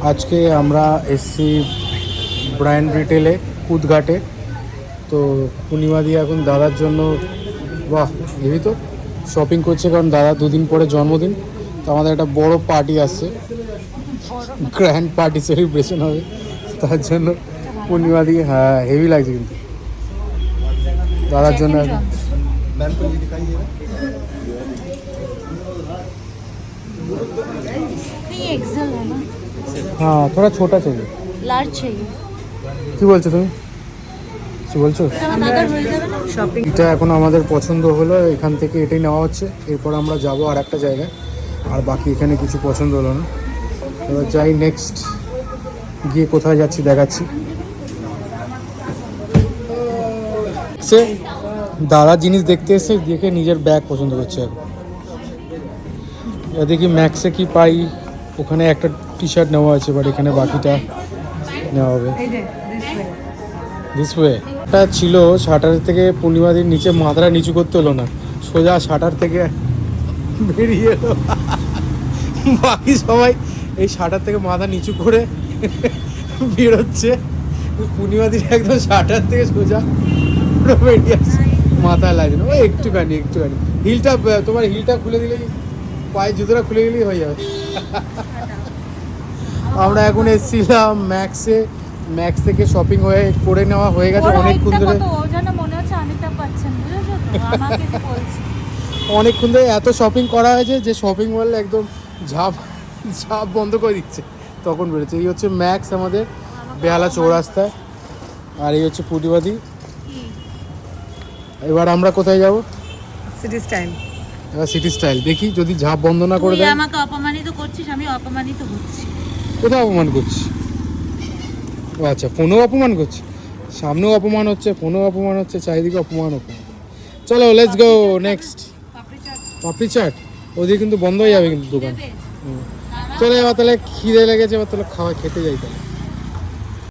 আজকে আমরা এসছি ব্র্যান্ড রিটেলে কুদঘাটে। তো পূর্ণিমা দিয়ে এখন দাদার জন্য বাহ ভেবি তো শপিং করছে, কারণ দাদা দুদিন পরে জন্মদিন। তো আমাদের একটা বড় পার্টি আসছে, গ্র্যান্ড পার্টি সেলিব্রেশন হবে, তার জন্য পূর্ণিমা দিয়ে হ্যাঁ হেভি লাগছে কিন্তু দাদার জন্য। एक्सेल है ना, হ্যাঁ थोड़ा छोटा चाहिए। लार्ज चाहिए। কি বলছো তুমি, কি বলছো? দাদার হয়ে যাবে না শপিং। এটা এখন আমাদের পছন্দ হলো, এখান থেকে এটাই নেওয়া হচ্ছে। এরপর আমরা যাব আর একটা জায়গায়, আর বাকি এখানে কিছু পছন্দ হলো না। এবার যাই নেক্সট, গিয়ে কোথায় যাচ্ছি দেখাচ্ছি। সে দাদা জিনিস দেখতে এসে দেখে নিজের ব্যাগ পছন্দ করছে। এখন দেখি ম্যাক্সে কি পাই, ওখানে একটা টি শার্ট নেওয়া আছে, বাট এখানে বাকিটা নেওয়া হবে। দিস ওয়ে এটা ছিল শাটার থেকে পূর্ণিমাদির নিচে মাথাটা নিচু করতে হলো না, সোজা শাটার থেকে বেরিয়ে এলো। বাকি সবাই এই শাটার থেকে মাথা নিচু করে বেরোচ্ছে, পূর্ণিমাদির একদম শাটার থেকে সোজা বেরিয়ে আসছে, মাথায় লাগে না। ওই একটুখানি হিলটা, তোমার হিলটা খুলে দিলেই, পায়ে জুতোটা খুলে দিলেই হয়ে যাবে। আমরা এখন এসেছিলাম ম্যাক্সে, ম্যাক্স থেকে শপিং করে নেওয়া হয়ে গেছে অনেকক্ষণ ধরে। অনেকক্ষণ ধরে এত শপিং করা হয়েছে যে শপিং মল একদম ঝাঁপ বন্ধ করে দিচ্ছে, তখন বেরোচ্ছে। এই হচ্ছে ম্যাক্স আমাদের বেহালা চৌরাস্তায়, আর এই হচ্ছে পূর্ণিমাদি। এবার আমরা কোথায় যাব? City style. এবার সিটি স্টাইল দেখি, যদি ঝাঁপ বন্ধ না করে দেয়। আমাকে অপমানিত করছিস, আমি অপমানিত হচ্ছি। কোথাও অপমান করছি? ও আচ্ছা, ফোনেও অপমান করছি, সামনেও অপমান হচ্ছে, ফোনেও অপমান হচ্ছে, চারিদিকে অপমান। চলো লেটস গো নেক্সট। পাপড়ি চাট ওদিকে কিন্তু বন্ধ হয়ে যাবে কিন্তু দোকান। চলো এবার তাহলে খিদে লেগেছে, এবার তাহলে খেতে যাই তাহলে।